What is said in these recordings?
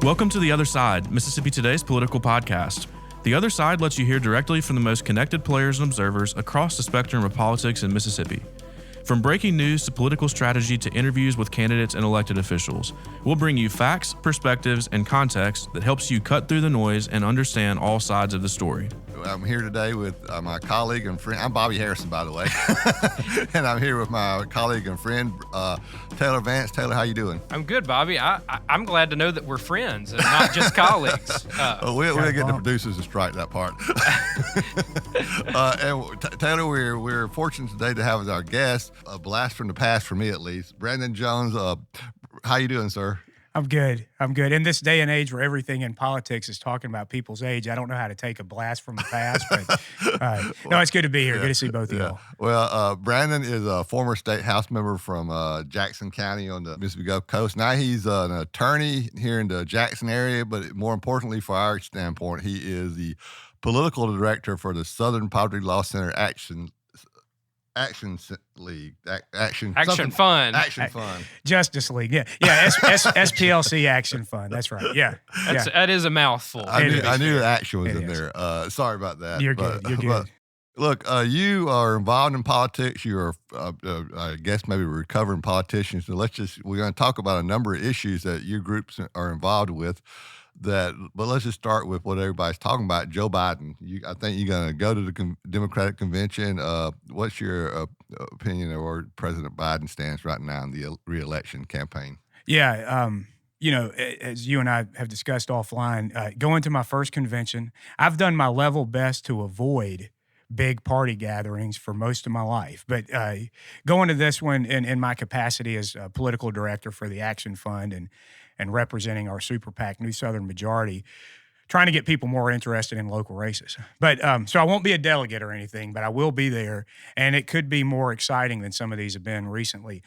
Welcome to The Other Side, Mississippi Today's political podcast. The Other Side lets you hear directly from the most connected players and observers across the spectrum of politics in Mississippi. From breaking news to political strategy to interviews with candidates and elected officials, we'll bring you facts, perspectives, and context that helps you cut through the noise and understand all sides of the story. I'm here today with my colleague and friend. I'm Bobby Harrison, by the way. And I'm here with my colleague and friend, Taylor Vance. Taylor, how you doing? I'm good, Bobby. I'm glad to know that we're friends and not just colleagues. We'll get the producers to strike that part. And Taylor, we're fortunate today to have as our guest, a blast from the past for me at least, Brandon Jones. How you doing, sir? I'm good. In this day and age where everything in politics is talking about people's age, I don't know how to take a blast from the past, but no, it's good to be here. Good to see both of y'all. Well, Brandon is a former state house member from Jackson County on the Mississippi Gulf Coast. Now he's an attorney here in the Jackson area, but more importantly, for our standpoint, he is the political director for the Southern Poverty Law Center Action League, Action Fund. Justice League, yeah, SPLC Action Fund. That's right, yeah. That is a mouthful. I knew action was in there. Sorry about that. You're good. But, look, you are involved in politics. You are, I guess, maybe a recovering politician. So we're going to talk about a number of issues that your groups are involved with. But let's just start with what everybody's talking about. Joe Biden. I think you're going to go to the Democratic convention. What's your opinion of where President Biden stands right now in the re-election campaign? Yeah, as you and I have discussed offline, going to my first convention, I've done my level best to avoid big party gatherings for most of my life. But going to this one in my capacity as a political director for the Action Fund and representing our super PAC, New Southern Majority, trying to get people more interested in local races. But so I won't be a delegate or anything, but I will be there, and it could be more exciting than some of these have been recently.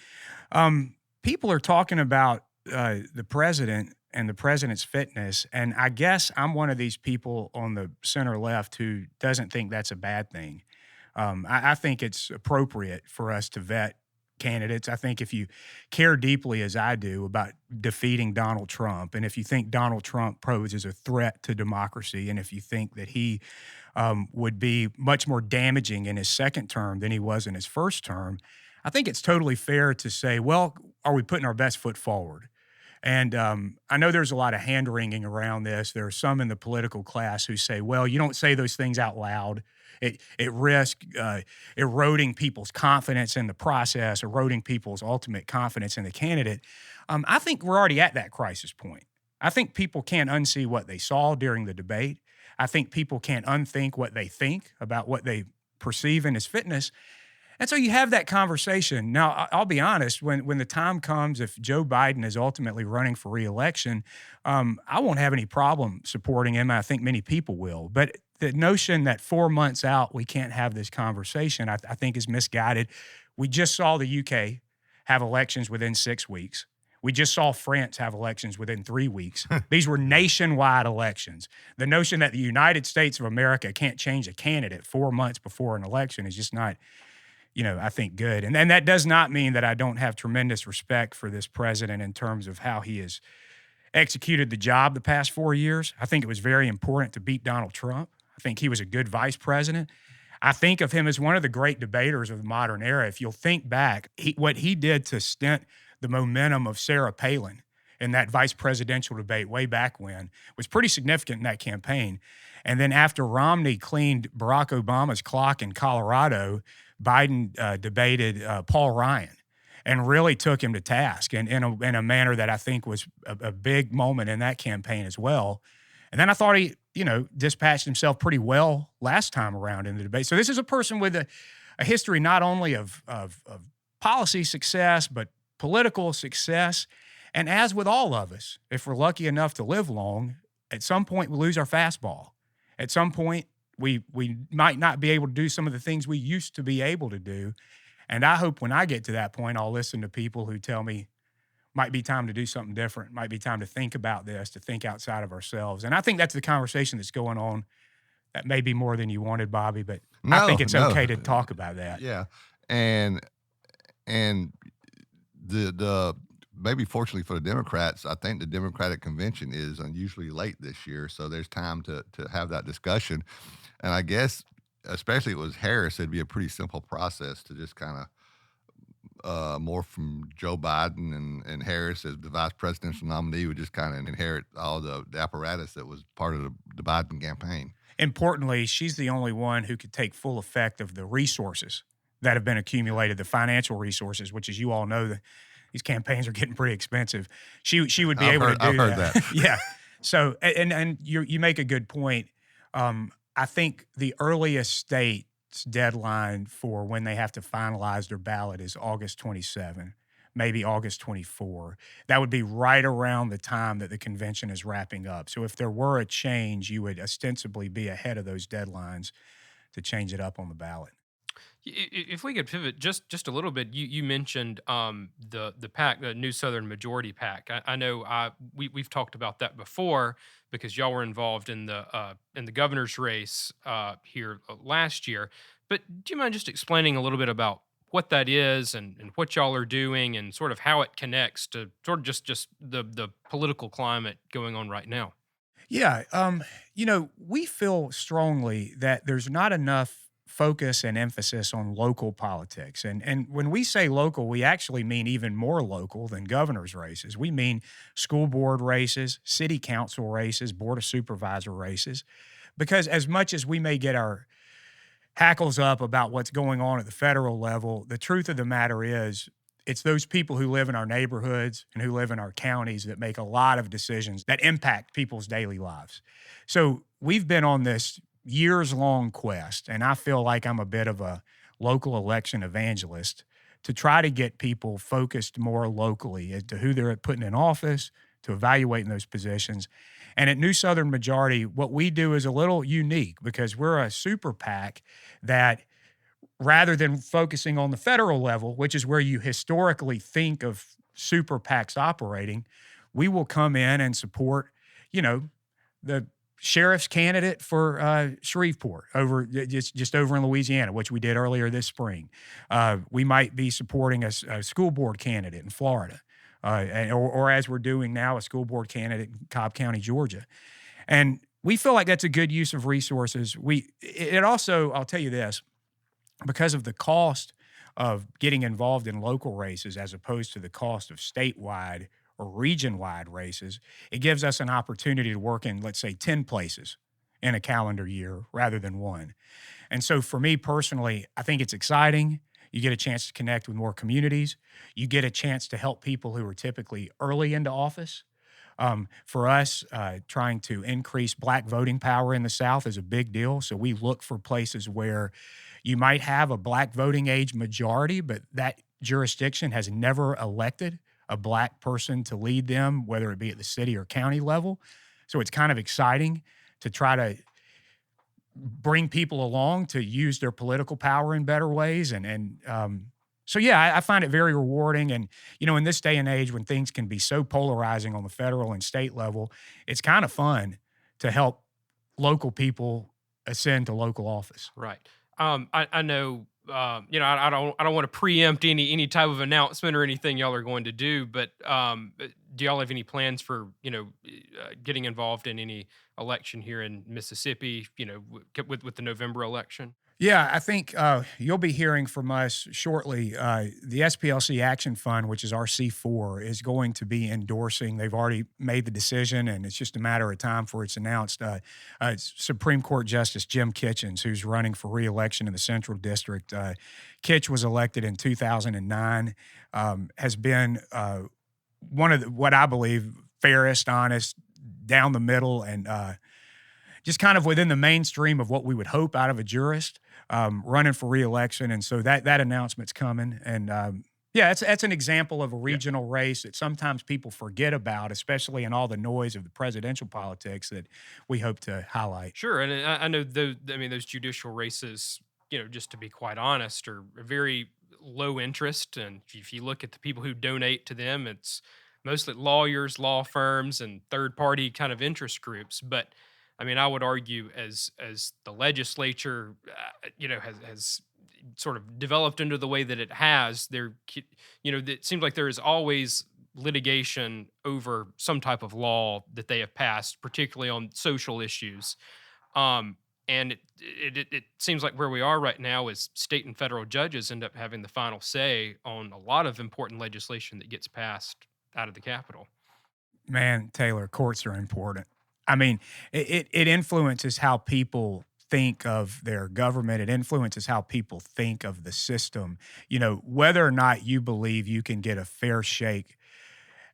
People are talking about the president and the president's fitness, and I guess I'm one of these people on the center left who doesn't think that's a bad thing. I think it's appropriate for us to vet candidates. I think if you care deeply, as I do, about defeating Donald Trump, and if you think Donald Trump poses a threat to democracy, and if you think that he would be much more damaging in his second term than he was in his first term, I think it's totally fair to say, well, are we putting our best foot forward? And I know there's a lot of hand-wringing around this. There are some in the political class who say, well, you don't say those things out loud. It risks eroding people's confidence in the process, eroding people's ultimate confidence in the candidate. I think we're already at that crisis point. I think people can't unsee what they saw during the debate. I think people can't unthink what they think about what they perceive in his fitness. And so you have that conversation. Now, I'll be honest, when the time comes, if Joe Biden is ultimately running for re-election, I won't have any problem supporting him. I think many people will. But the notion that 4 months out we can't have this conversation, I think is misguided. We just saw the UK have elections within 6 weeks. We just saw France have elections within 3 weeks. These were nationwide elections. The notion that the United States of America can't change a candidate 4 months before an election is just not, I think good. And that does not mean that I don't have tremendous respect for this president in terms of how he has executed the job the past 4 years. I think it was very important to beat Donald Trump. I think he was a good vice president. I think of him as one of the great debaters of the modern era. If you'll think back, what he did to stint the momentum of Sarah Palin in that vice presidential debate way back when was pretty significant in that campaign. And then after Romney cleaned Barack Obama's clock in Colorado, Biden debated Paul Ryan and really took him to task in a manner that I think was a big moment in that campaign as well. And then I thought he, dispatched himself pretty well last time around in the debate. So this is a person with a history not only of policy success, but political success. And as with all of us, if we're lucky enough to live long, at some point we lose our fastball. At some point, we might not be able to do some of the things we used to be able to do. And I hope when I get to that point, I'll listen to people who tell me might be time to do something different, might be time to think about this, to think outside of ourselves. And I think that's the conversation that's going on. That may be more than you wanted, Bobby, but I think it's okay to talk about that. Yeah. And the maybe fortunately for the Democrats, I think the Democratic convention is unusually late this year, so there's time to have that discussion. And I guess, especially if it was Harris, it'd be a pretty simple process to just kind of more from Joe Biden and Harris as the vice presidential nominee would just kind of inherit all the apparatus that was part of the Biden campaign. Importantly, she's the only one who could take full effect of the resources that have been accumulated, the financial resources, which, as you all know, these campaigns are getting pretty expensive. She would be able to do I've heard that. Yeah. So, and you make a good point. I think the earliest state's deadline for when they have to finalize their ballot is August 27, maybe August 24. That would be right around the time that the convention is wrapping up. So if there were a change, you would ostensibly be ahead of those deadlines to change it up on the ballot. If we could pivot just a little bit, you mentioned the PAC, the New Southern Majority PAC. I know we've talked about that before because y'all were involved in the governor's race here last year. But do you mind just explaining a little bit about what that is and what y'all are doing and sort of how it connects to sort of just the political climate going on right now? Yeah. We feel strongly that there's not enough focus and emphasis on local politics. And when we say local, we actually mean even more local than governor's races. We mean school board races, city council races, board of supervisor races. Because as much as we may get our hackles up about what's going on at the federal level, the truth of the matter is it's those people who live in our neighborhoods and who live in our counties that make a lot of decisions that impact people's daily lives. So we've been on this years-long quest, and I feel like I'm a bit of a local election evangelist to try to get people focused more locally as to who they're putting in office, to evaluating those positions. And at New Southern Majority, what we do is a little unique because we're a super PAC that, rather than focusing on the federal level, which is where you historically think of super PACs operating, we will come in and support, the sheriff's candidate for Shreveport over just over in Louisiana, which we did earlier this spring. We might be supporting a school board candidate in Florida, or as we're doing now, a school board candidate in Cobb County, Georgia. And we feel like that's a good use of resources. It also, I'll tell you this, because of the cost of getting involved in local races as opposed to the cost of statewide or region-wide races, it gives us an opportunity to work in, let's say, 10 places in a calendar year rather than one. And so for me personally, I think it's exciting. You get a chance to connect with more communities. You get a chance to help people who are typically early into office. For us, trying to increase Black voting power in the South is a big deal. So we look for places where you might have a Black voting age majority, but that jurisdiction has never elected a Black person to lead them, whether it be at the city or county level. So it's kind of exciting to try to bring people along to use their political power in better ways. So yeah, I find it very rewarding. And, in this day and age when things can be so polarizing on the federal and state level, it's kind of fun to help local people ascend to local office. Right. I know, I don't want to preempt any type of announcement or anything y'all are going to do, but do y'all have any plans for, getting involved in any election here in Mississippi, with the November election? Yeah, I think you'll be hearing from us shortly. The SPLC Action Fund, which is our C4, is going to be endorsing. They've already made the decision, and it's just a matter of time before it's announced. Supreme Court Justice Jim Kitchens, who's running for re-election in the Central District. Kitch was elected in 2009, has been one of what I believe fairest, honest, down the middle, and just kind of within the mainstream of what we would hope out of a jurist, running for re-election. And so that announcement's coming. And that's an example of a regional race that sometimes people forget about, especially in all the noise of the presidential politics that we hope to highlight. Sure. And I know those judicial races, just to be quite honest, are very low interest. And if you look at the people who donate to them, it's mostly lawyers, law firms, and third-party kind of interest groups. But I would argue as the legislature, has sort of developed into the way that it has, it seems like there is always litigation over some type of law that they have passed, particularly on social issues. And it seems like where we are right now is state and federal judges end up having the final say on a lot of important legislation that gets passed out of the Capitol. Man, Taylor, courts are important. I mean, it influences how people think of their government. It influences how people think of the system. You know, whether or not you believe you can get a fair shake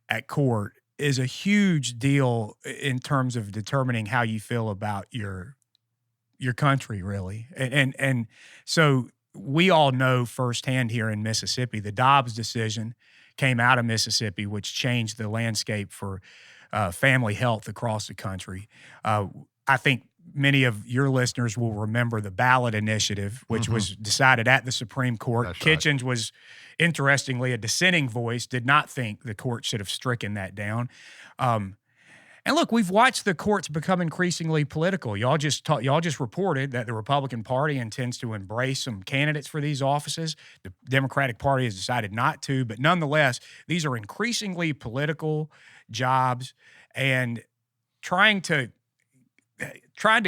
at court is a huge deal in terms of determining how you feel about your country, really. And so we all know firsthand here in Mississippi, the Dobbs decision came out of Mississippi, which changed the landscape for family health across the country. I think many of your listeners will remember the ballot initiative, which was decided at the Supreme Court. That's Kitchens was, interestingly, a dissenting voice, did not think the court should have stricken that down. And look, we've watched the courts become increasingly political. Y'all just reported that the Republican Party intends to embrace some candidates for these offices. The Democratic Party has decided not to, but nonetheless, these are increasingly political jobs, and trying to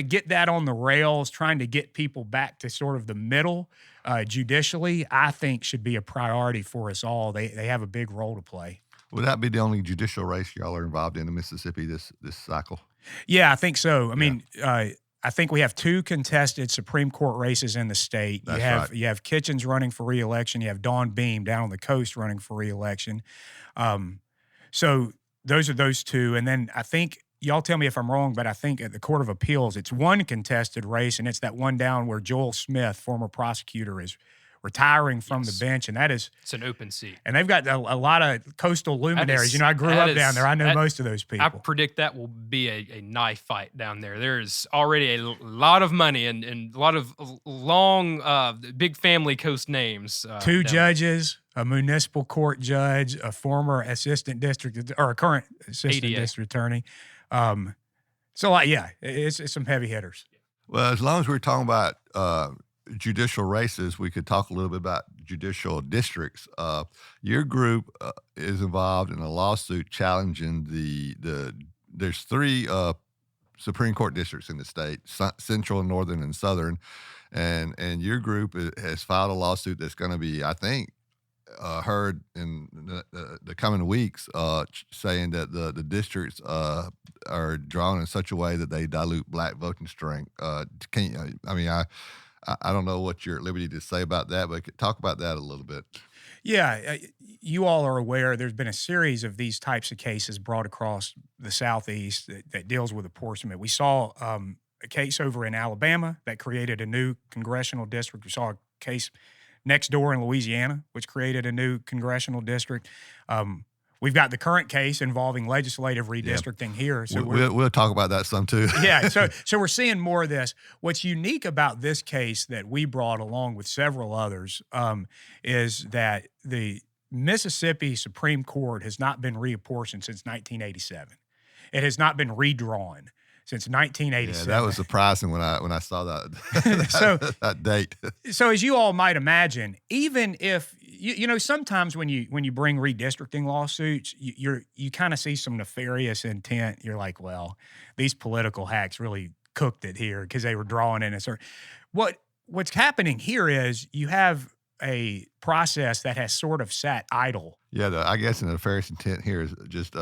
get that on the rails, trying to get people back to sort of the middle judicially, I think should be a priority for us all. They have a big role to play. Would that be the only judicial race y'all are involved in Mississippi this cycle? Yeah, I think so. I mean, I think we have 2 contested Supreme Court races in the state. That's You have Kitchens running for re-election. You have Dawn Beam down on the coast running for re-election. So those are those 2. And then I think, y'all tell me if I'm wrong, but I think at the Court of Appeals, it's 1 contested race, and it's that one down where Joel Smith, former prosecutor, is retiring from the bench, and it's an open seat. And they've got a lot of coastal luminaries. I grew up down there. I know most of those people. I predict that will be a knife fight down there. There's already a lot of money and a lot of long, big family coast names. 2 judges, a municipal court judge, a former assistant district, or a current assistant ADA. district attorney. So, it's some heavy hitters. Well, as long as we're talking about judicial races, we could talk a little bit about judicial districts. Your group is involved in a lawsuit challenging there's 3 Supreme Court districts in the state: Central, Northern, and Southern. And your group has filed a lawsuit that's going to be, I think, heard in the coming weeks, saying that the districts are drawn in such a way that they dilute black voting strength. I don't know what you're at liberty to say about that, but talk about that a little bit. Yeah, you all are aware there's been a series of these types of cases brought across the Southeast that deals with apportionment. We saw a case over in Alabama that created a new congressional district. We saw a case next door in Louisiana, which created a new congressional district. We've got the current case involving legislative redistricting here. So we'll talk about that some too. Yeah, so we're seeing more of this. What's unique about this case that we brought along with several others is that the Mississippi Supreme Court has not been reapportioned since 1987. It has not been redrawn since 1987. Yeah, that was surprising when I saw that that date. So as you all might imagine, even if sometimes when you bring redistricting lawsuits, you kind of see some nefarious intent. You're like, well, these political hacks really cooked it here because they were drawing in a certain. What's happening here is you have a process that has sort of sat idle. Yeah, I guess the nefarious intent here is just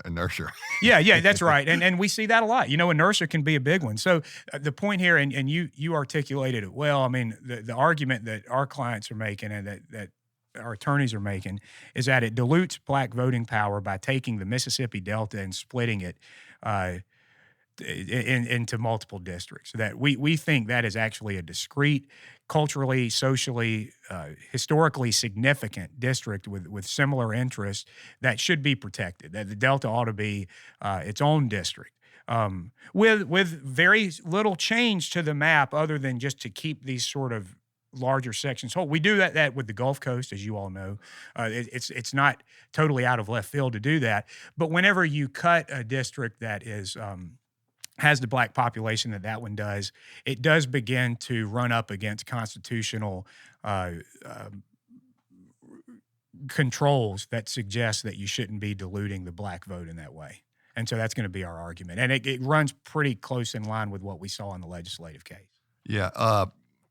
inertia. Yeah, that's right. And we see that a lot. Inertia can be a big one. So the point here, and you articulated it well, I mean, the argument that our clients are making and that our attorneys are making is that it dilutes black voting power by taking the Mississippi Delta and splitting it into multiple districts. That we think that is actually a discrete, culturally, socially, historically significant district with similar interests that should be protected. That the Delta ought to be its own district. With very little change to the map other than just to keep these sort of larger sections whole. We do that with the Gulf Coast, as you all know. It's not totally out of left field to do that. But whenever you cut a district that is has the black population that one does, it does begin to run up against constitutional controls that suggest that you shouldn't be diluting the black vote in that way. And so that's going to be our argument. And it runs pretty close in line with what we saw in the legislative case. Yeah.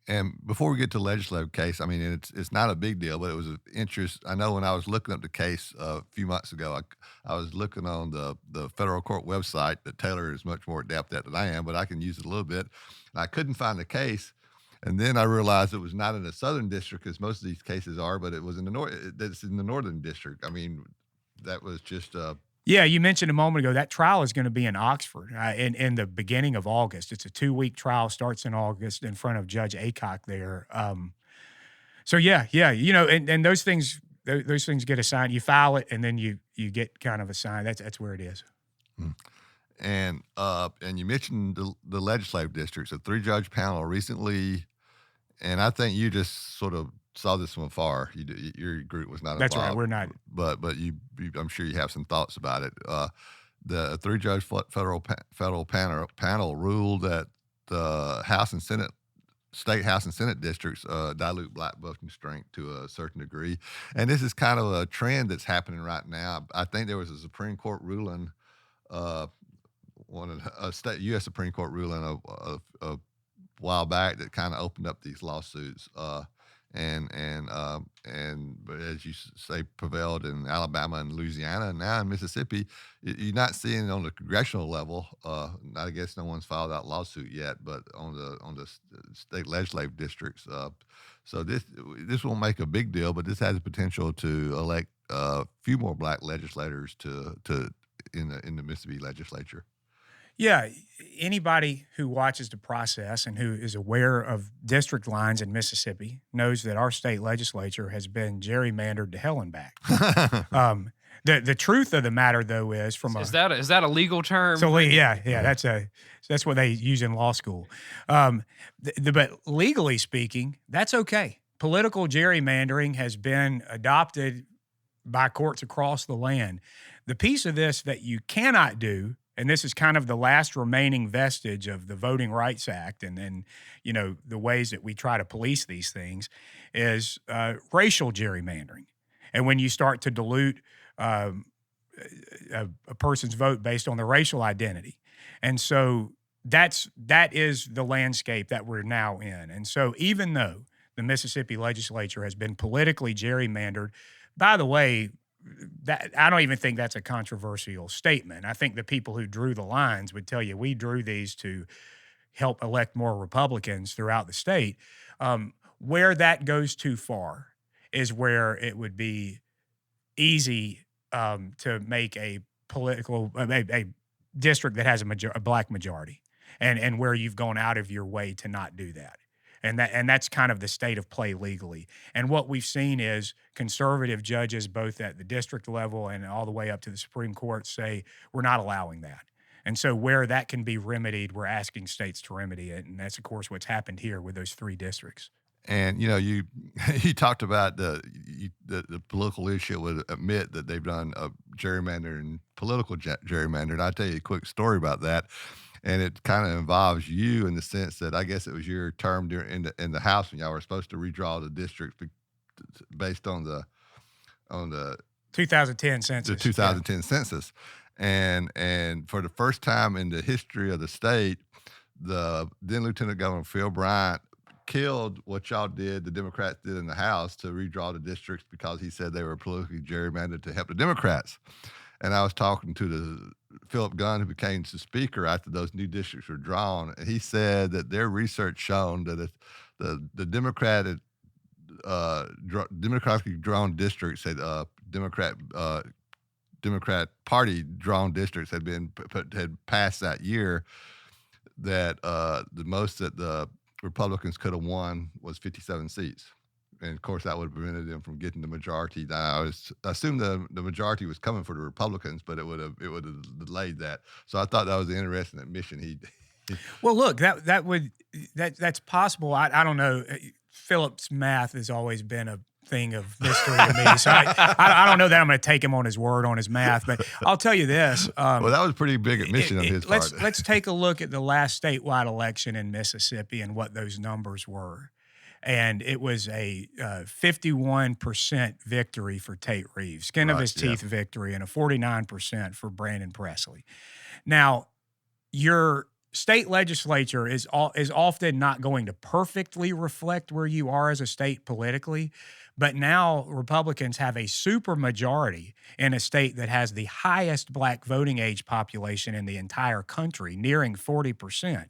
And before we get to the legislative case, I mean, it's not a big deal, but it was of interest. I know when I was looking up the case a few months ago, I was looking on the federal court website that Taylor is much more adept at than I am, but I can use it a little bit. And I couldn't find the case. And then I realized it was not in the southern district, as most of these cases are, but it was in the it's in the northern district. I mean, that was just Yeah, you mentioned a moment ago that trial is going to be in Oxford in the beginning of August. It's a 2-week trial, starts in August in front of Judge Aycock there. So yeah, you know, and those things get assigned. You file it, and then you get kind of assigned. That's where it is. And you mentioned the legislative districts, a 3-judge panel recently, and I think you just sort of saw this from afar. Your group was not involved. That's right. We're not. But I'm sure you have some thoughts about it. The 3-judge federal panel ruled that the state House and Senate districts dilute black voting strength to a certain degree, and this is kind of a trend that's happening right now. I think there was a Supreme Court ruling, a U.S. Supreme Court ruling a while back that kind of opened up these lawsuits. But as you say, prevailed in Alabama and Louisiana, and now in Mississippi. You're not seeing it on the congressional level. I guess no one's filed that lawsuit yet, but on the state legislative districts. So this won't make a big deal, but this has the potential to elect a few more black legislators in the Mississippi legislature. Yeah, anybody who watches the process and who is aware of district lines in Mississippi knows that our state legislature has been gerrymandered to hell and back. The truth of the matter, though, is is that a legal term? So yeah, that's what they use in law school. But legally speaking, that's okay. Political gerrymandering has been adopted by courts across the land. The piece of this that you cannot do, and this is kind of the last remaining vestige of the Voting Rights Act and then, you know, the ways that we try to police these things, is racial gerrymandering. And when you start to dilute a person's vote based on their racial identity. And so that is the landscape that we're now in. And so even though the Mississippi legislature has been politically gerrymandered, by the way, that I don't even think that's a controversial statement. I think the people who drew the lines would tell you we drew these to help elect more Republicans throughout the state. Where that goes too far is where it would be easy to make a district that has a black majority, and where you've gone out of your way to not do that. And that's kind of the state of play legally. And what we've seen is conservative judges, both at the district level and all the way up to the Supreme Court, say we're not allowing that. And so where that can be remedied, we're asking states to remedy it. And that's, of course, what's happened here with those 3 districts. And, you know, you talked about the political leadership would admit that they've done a gerrymander and political gerrymander. And I'll tell you a quick story about that. And it kind of involves you in the sense that I guess it was your term in the House when y'all were supposed to redraw the districts based on the 2010 census. The 2010 census. And for the first time in the history of the state, the then Lieutenant Governor Phil Bryant killed what y'all did, the Democrats did in the House, to redraw the districts because he said they were politically gerrymandered to help the Democrats. And I was talking to Philip Gunn, who became the speaker after those new districts were drawn, and he said that their research shown that the democratically drawn districts had Democrat Party drawn districts had passed that year, that the most that the Republicans could have won was 57 seats. And of course, that would have prevented them from getting the majority. I assumed the majority was coming for the Republicans, but it would have delayed that. So I thought that was an interesting admission. Well, look, that's possible. I don't know. Philip's math has always been a thing of mystery to me. So I don't know that I'm going to take him on his word on his math. But I'll tell you this. Well, that was a pretty big admission on his part. Let's take a look at the last statewide election in Mississippi and what those numbers were. and it was a 51% victory for Tate Reeves, skin of Right, his yeah. teeth victory, and a 49% for Brandon Presley. Now, your state legislature is often not going to perfectly reflect where you are as a state politically, but now Republicans have a super majority in a state that has the highest black voting age population in the entire country, nearing 40%.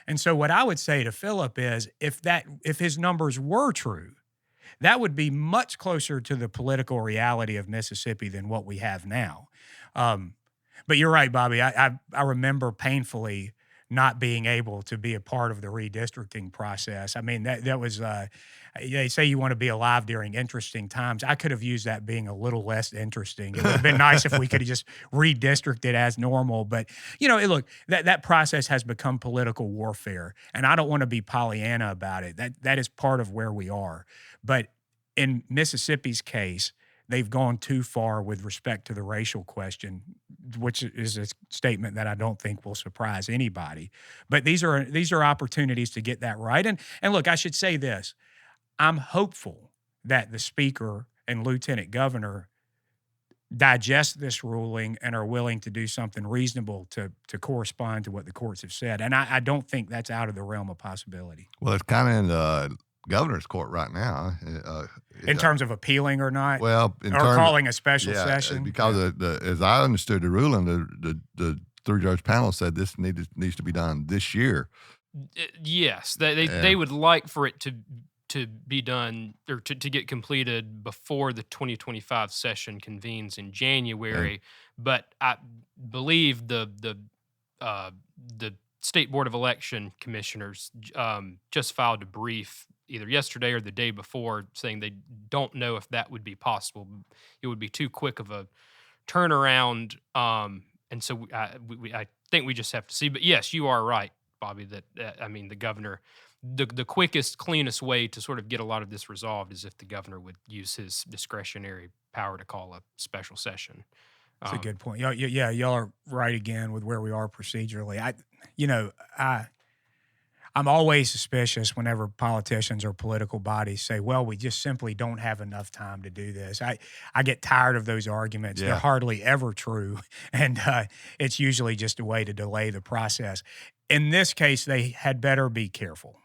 And so what I would say to Philip is if his numbers were true, that would be much closer to the political reality of Mississippi than what we have now. But you're right, Bobby. I remember painfully not being able to be a part of the redistricting process. I mean, that was, they say you want to be alive during interesting times. I could have used that being a little less interesting. It would have been nice if we could have just redistricted as normal. But, look, that process has become political warfare. And I don't want to be Pollyanna about it. That is part of where we are. But in Mississippi's case, they've gone too far with respect to the racial question, which is a statement that I don't think will surprise anybody. But these are opportunities to get that right. And look, I should say this. I'm hopeful that the speaker and lieutenant governor digest this ruling and are willing to do something reasonable to correspond to what the courts have said. And I don't think that's out of the realm of possibility. Well, it's kind of in the governor's court right now. In terms of appealing or not? Well, calling a special session? Because as I understood the ruling, the three-judge panel said this needs to be done this year. Yes, they would like for it to be done or to get completed before the 2025 session convenes in January. But I believe the State Board of Election commissioners just filed a brief either yesterday or the day before saying they don't know if that would be possible. It would be too quick of a turnaround. And so I think we just have to see. But yes, you are right, Bobby, that the governor, the quickest, cleanest way to sort of get a lot of this resolved is if the governor would use his discretionary power to call a special session. That's a good point. Y'all are right again with where we are procedurally. I'm always suspicious whenever politicians or political bodies say, well, we just simply don't have enough time to do this. I get tired of those arguments. Yeah. They're hardly ever true. And it's usually just a way to delay the process. In this case, they had better be careful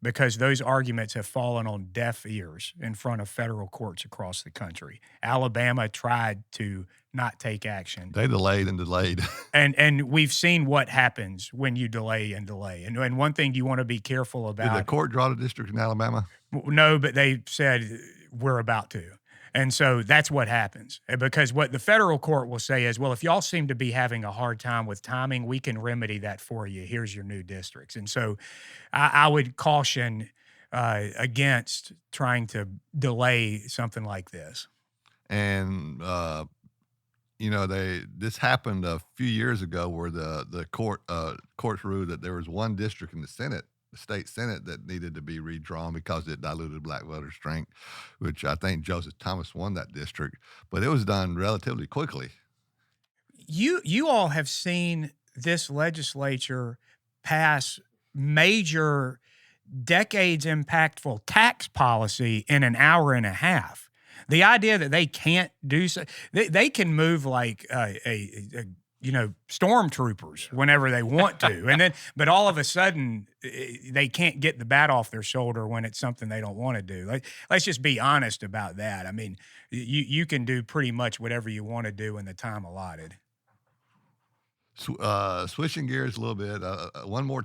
because those arguments have fallen on deaf ears in front of federal courts across the country. Alabama tried to not take action. They delayed and delayed. And we've seen what happens when you delay and delay. And one thing you want to be careful about. Did the court draw the district in Alabama? No, but they said we're about to. And so that's what happens. Because what the federal court will say is, well, if y'all seem to be having a hard time with timing, we can remedy that for you. Here's your new districts. And so I would caution against trying to delay something like this. And, this happened a few years ago where the courts ruled that there was one district in the Senate, the state Senate, that needed to be redrawn because it diluted black voter strength, which I think Joseph Thomas won that district, but it was done relatively quickly. You all have seen this legislature pass major, decades impactful tax policy in an hour and a half. The idea that they can't do so, they can move like stormtroopers whenever they want to, but all of a sudden they can't get the bat off their shoulder when it's something they don't want to do. Let's just be honest about that. I mean, you can do pretty much whatever you want to do in the time allotted. Switching gears a little bit, one more.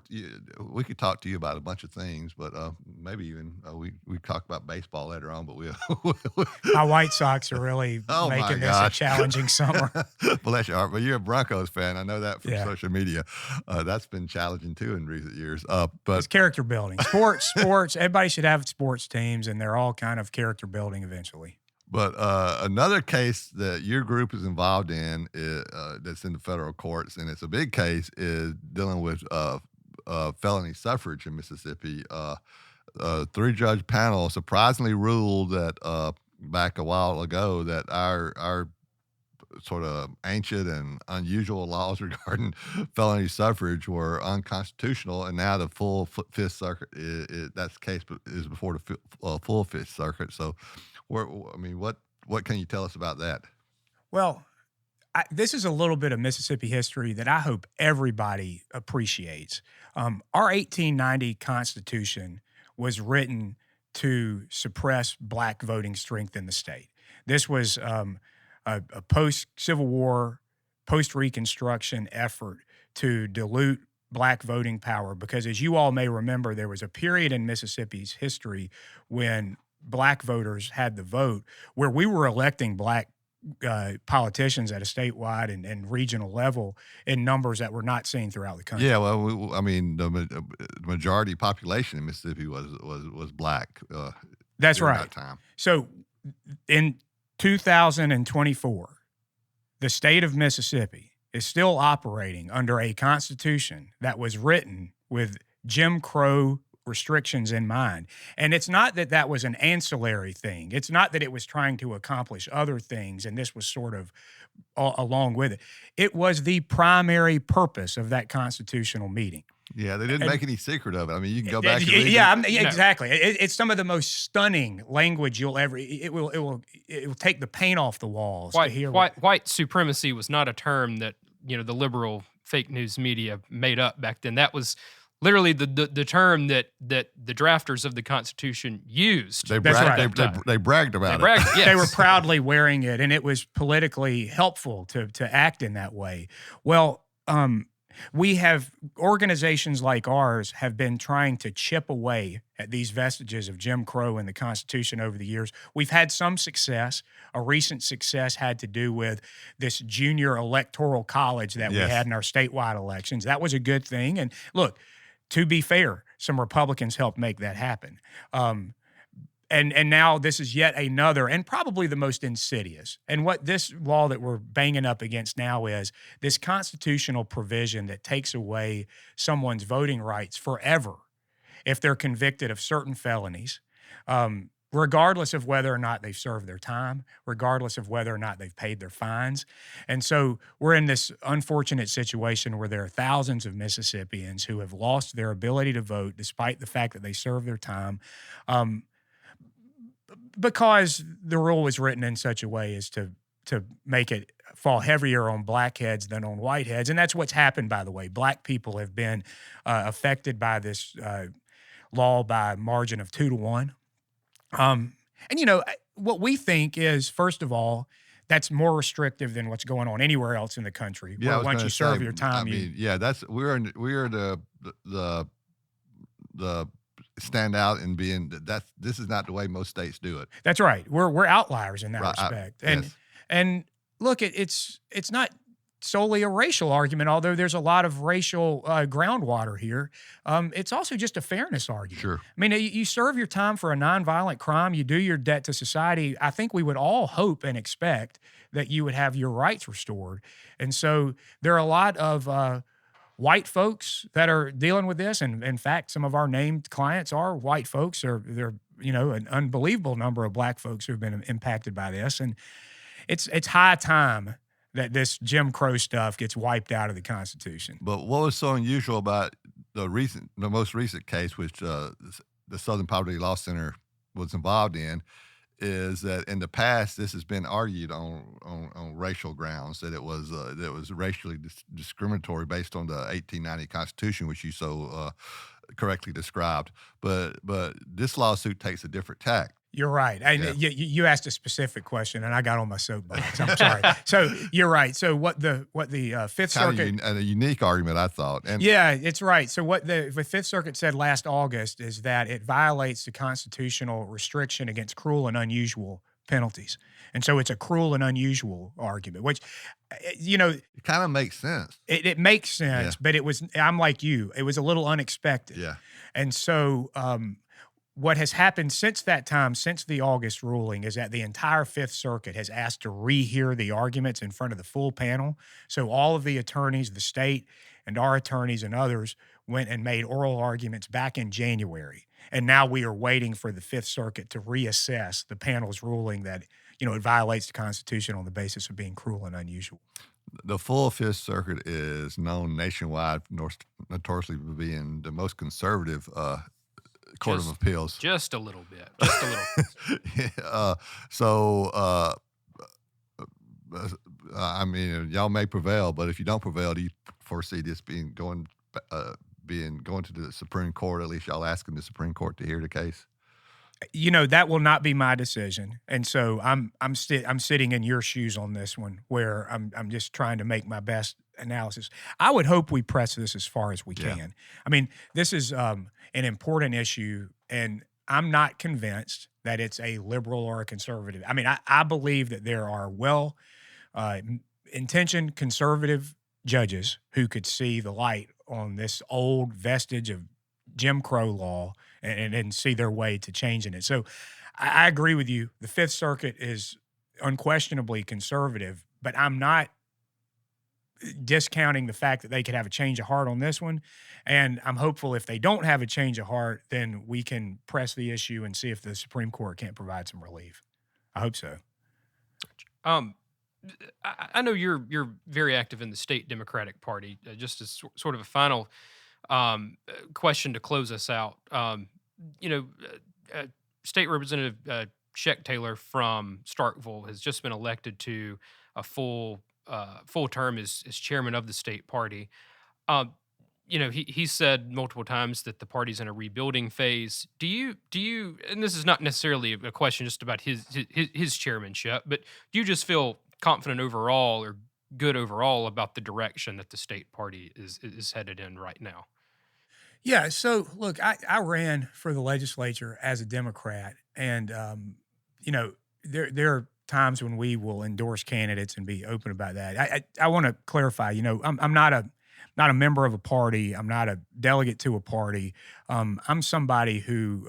We could talk to you about a bunch of things, but maybe even we talk about baseball later on. But my White Sox are really making this a challenging summer. Bless your heart, but you're a Broncos fan. I know that from social media. That's been challenging too in recent years. But it's character building. Sports. Everybody should have sports teams, and they're all kind of character building eventually. But another case that your group is involved in that's in the federal courts, and it's a big case, is dealing with felony suffrage in Mississippi. A three-judge panel surprisingly ruled that back a while ago that our sort of ancient and unusual laws regarding felony suffrage were unconstitutional, and now the full Fifth Circuit that's the case, but is before the full Fifth Circuit. So, what can you tell us about that? Well, this is a little bit of Mississippi history that I hope everybody appreciates. Our 1890 Constitution was written to suppress black voting strength in the state. This was a post-Civil War, post-Reconstruction effort to dilute black voting power because, as you all may remember, there was a period in Mississippi's history when black voters had the vote where we were electing black politicians at a statewide and regional level in numbers that were not seen throughout the country. Yeah, well, the majority population in Mississippi was black. That's right. That time. So in 2024, the state of Mississippi is still operating under a constitution that was written with Jim Crow restrictions in mind. And it's not that that was an ancillary thing. It's not that it was trying to accomplish other things and this was sort of along with it. It was the primary purpose of that constitutional meeting. Yeah, they didn't make any secret of it. I mean, you can go back and read it. Exactly. It's some of the most stunning language you'll ever. It will take the paint off the walls. White supremacy was not a term that the liberal fake news media made up back then. That was literally the term that the drafters of the Constitution used. They bragged about it. Yes. They were proudly wearing it, and it was politically helpful to act in that way. Well, we have organizations like ours have been trying to chip away at these vestiges of Jim Crow in the Constitution over the years. We've had some success. A recent success had to do with this junior electoral college that we had in our statewide elections. That was a good thing. And look, to be fair, some Republicans helped make that happen. And now this is yet another, and probably the most insidious. And what this law that we're banging up against now is this constitutional provision that takes away someone's voting rights forever if they're convicted of certain felonies, regardless of whether or not they've served their time, regardless of whether or not they've paid their fines. And so we're in this unfortunate situation where there are thousands of Mississippians who have lost their ability to vote despite the fact that they served their time, because the rule was written in such a way as to make it fall heavier on black heads than on white heads. And that's what's happened, by the way. Black people have been affected by this law by a margin of 2-1. And, what we think is, first of all, that's more restrictive than what's going on anywhere else in the country. Yeah, where once you serve your time, we're the stand out and being this is not the way most states do it. That's right. We're outliers in that respect. And look, it's not solely a racial argument, although there's a lot of racial groundwater here. It's also just a fairness argument. Sure. I mean, you serve your time for a nonviolent crime, you do your debt to society. I think we would all hope and expect that you would have your rights restored. And so there are a lot of white folks that are dealing with this, and in fact, some of our named clients are white folks. They're an unbelievable number of black folks who have been impacted by this, and it's high time that this Jim Crow stuff gets wiped out of the Constitution. But what was so unusual about the most recent case, which the Southern Poverty Law Center was involved in, is that in the past this has been argued on racial grounds, that it was racially discriminatory based on the 1890 Constitution, which you so correctly described. But this lawsuit takes a different tack. You're right. You asked a specific question, and I got on my soapbox. I'm sorry. So you're right. So what the Fifth Circuit, a unique argument, I thought. And yeah, it's right. So what the Fifth Circuit said last August is that it violates the constitutional restriction against cruel and unusual penalties, and so it's a cruel and unusual argument, which it kind of makes sense. It makes sense, but I'm like you. It was a little unexpected. Yeah, and so. What has happened since that time, since the August ruling, is that the entire Fifth Circuit has asked to rehear the arguments in front of the full panel. So all of the attorneys, the state and our attorneys and others, went and made oral arguments back in January. And now we are waiting for the Fifth Circuit to reassess the panel's ruling that, it violates the Constitution on the basis of being cruel and unusual. The full Fifth Circuit is known nationwide notoriously for being the most conservative Court of Appeals. Just a little bit. Just a little. I mean, y'all may prevail, but if you don't prevail, do you foresee this going to the Supreme Court? At least y'all asking the Supreme Court to hear the case. That will not be my decision, and so I'm sitting in your shoes on this one, where I'm just trying to make my best analysis. I would hope we press this as far as we can. I mean, this is an important issue, and I'm not convinced that it's a liberal or a conservative. I mean, I believe that there are intentioned conservative judges who could see the light on this old vestige of Jim Crow law and see their way to changing it. So I agree with you. The Fifth Circuit is unquestionably conservative, but I'm not discounting the fact that they could have a change of heart on this one. And I'm hopeful if they don't have a change of heart, then we can press the issue and see if the Supreme Court can't provide some relief. I hope so. I know you're very active in the state Democratic Party. Just as sort of a final question to close us out. State Representative Sheck Taylor from Starkville has just been elected to a full term as chairman of the state party. He said multiple times that the party's in a rebuilding phase. Do you? And this is not necessarily a question just about his chairmanship, but do you just feel confident overall or good overall about the direction that the state party is headed in right now? Yeah. So look, I ran for the legislature as a Democrat, and there are times when we will endorse candidates and be open about that. I want to clarify. I'm not a member of a party. I'm not a delegate to a party. I'm somebody who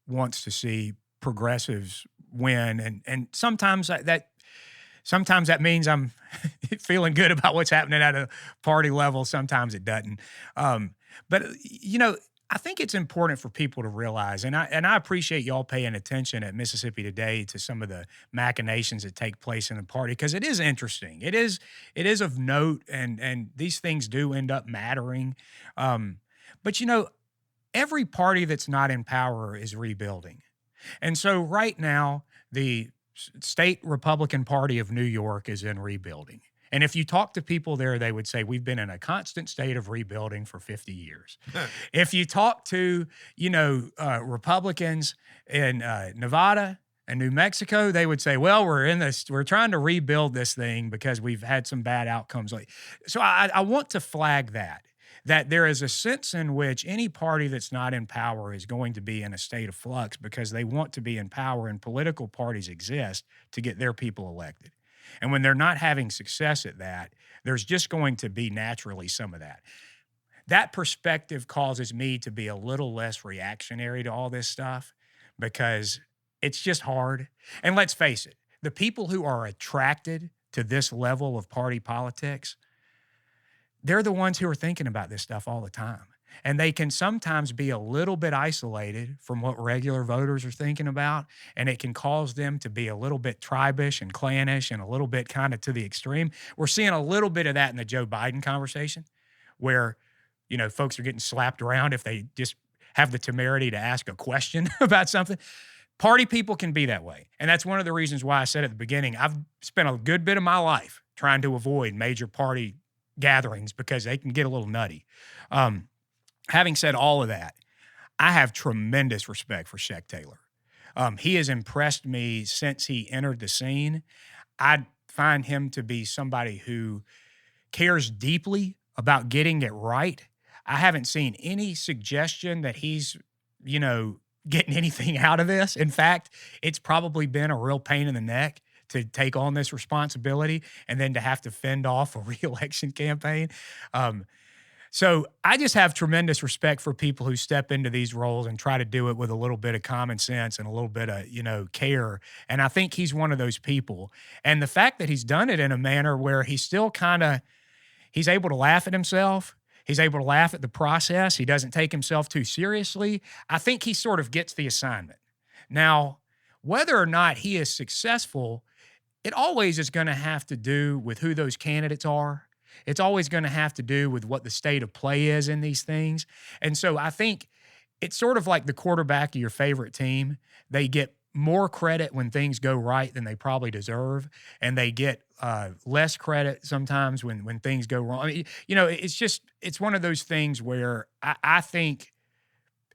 wants to see progressives win, and sometimes that means I'm feeling good about what's happening at a party level. Sometimes it doesn't. But I think it's important for people to realize, and I appreciate y'all paying attention at Mississippi Today to some of the machinations that take place in the party, because it is interesting. It is of note, and these things do end up mattering. But every party that's not in power is rebuilding, and so right now the state Republican Party of New York is in rebuilding. And if you talk to people there, they would say, we've been in a constant state of rebuilding for 50 years. If you talk to, Republicans in Nevada and New Mexico, they would say, well, we're trying to rebuild this thing because we've had some bad outcomes. So I want to flag that there is a sense in which any party that's not in power is going to be in a state of flux because they want to be in power, and political parties exist to get their people elected. And when they're not having success at that, there's just going to be naturally some of that. That perspective causes me to be a little less reactionary to all this stuff because it's just hard. And let's face it, the people who are attracted to this level of party politics, they're the ones who are thinking about this stuff all the time. And they can sometimes be a little bit isolated from what regular voters are thinking about, and it can cause them to be a little bit tribish and clannish and a little bit kind of to the extreme. We're seeing a little bit of that in the Joe Biden conversation where, folks are getting slapped around if they just have the temerity to ask a question about something. Party people can be that way. And that's one of the reasons why I said at the beginning, I've spent a good bit of my life trying to avoid major party gatherings because they can get a little nutty. Having said all of that, I have tremendous respect for Sheck Taylor. He has impressed me since he entered the scene. I find him to be somebody who cares deeply about getting it right. I haven't seen any suggestion that he's, getting anything out of this. In fact, it's probably been a real pain in the neck to take on this responsibility and then to have to fend off a re-election campaign. So I just have tremendous respect for people who step into these roles and try to do it with a little bit of common sense and a little bit of, care. And I think he's one of those people. And the fact that he's done it in a manner where he's still he's able to laugh at himself. He's able to laugh at the process. He doesn't take himself too seriously. I think he sort of gets the assignment. Now, whether or not he is successful, it always is going to have to do with who those candidates are. It's always going to have to do with what the state of play is in these things. And so I think it's sort of like the quarterback of your favorite team. They get more credit when things go right than they probably deserve, and they get less credit sometimes when things go wrong. I mean, it's one of those things where I think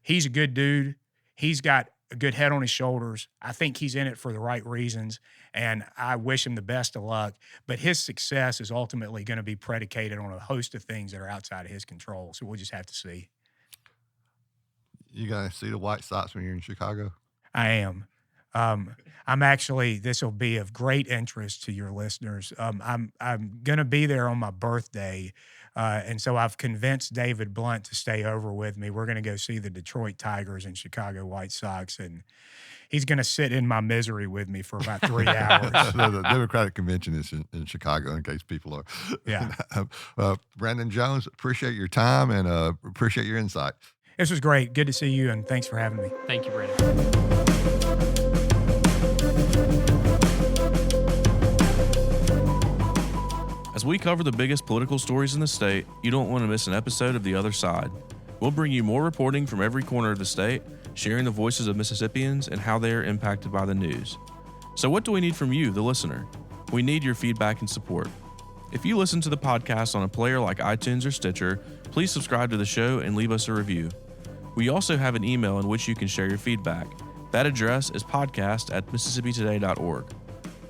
he's a good dude. He's got a good head on his shoulders. I think he's in it for the right reasons, and I wish him the best of luck. But his success is ultimately going to be predicated on a host of things that are outside of his control. So we'll just have to see. You going to see the White Sox when you're in Chicago? I am. I'm actually, this will be of great interest to your listeners. I'm going to be there on my birthday. And so I've convinced David Blunt to stay over with me. We're going to go see the Detroit Tigers and Chicago White Sox. And he's going to sit in my misery with me for about 3 hours. The Democratic Convention is in Chicago, in case people are. Yeah. Brandon Jones, appreciate your time and appreciate your insight. This was great. Good to see you, and thanks for having me. Thank you, Brandon. As we cover the biggest political stories in the state, you don't want to miss an episode of The Other Side. We'll bring you more reporting from every corner of the state, sharing the voices of Mississippians and how they are impacted by the news. So what do we need from you, the listener? We need your feedback and support. If you listen to the podcast on a player like iTunes or Stitcher, please subscribe to the show and leave us a review. We also have an email in which you can share your feedback. That address is podcast@MississippiToday.org.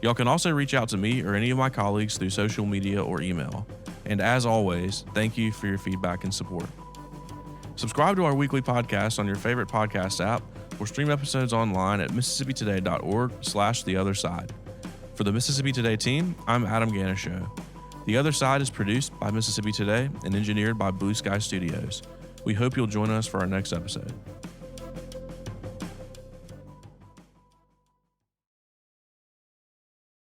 Y'all can also reach out to me or any of my colleagues through social media or email. And as always, thank you for your feedback and support. Subscribe to our weekly podcast on your favorite podcast app or stream episodes online at MississippiToday.org/theotherside. For the Mississippi Today team, I'm Adam Ganeshow. The Other Side is produced by Mississippi Today and engineered by Blue Sky Studios. We hope you'll join us for our next episode.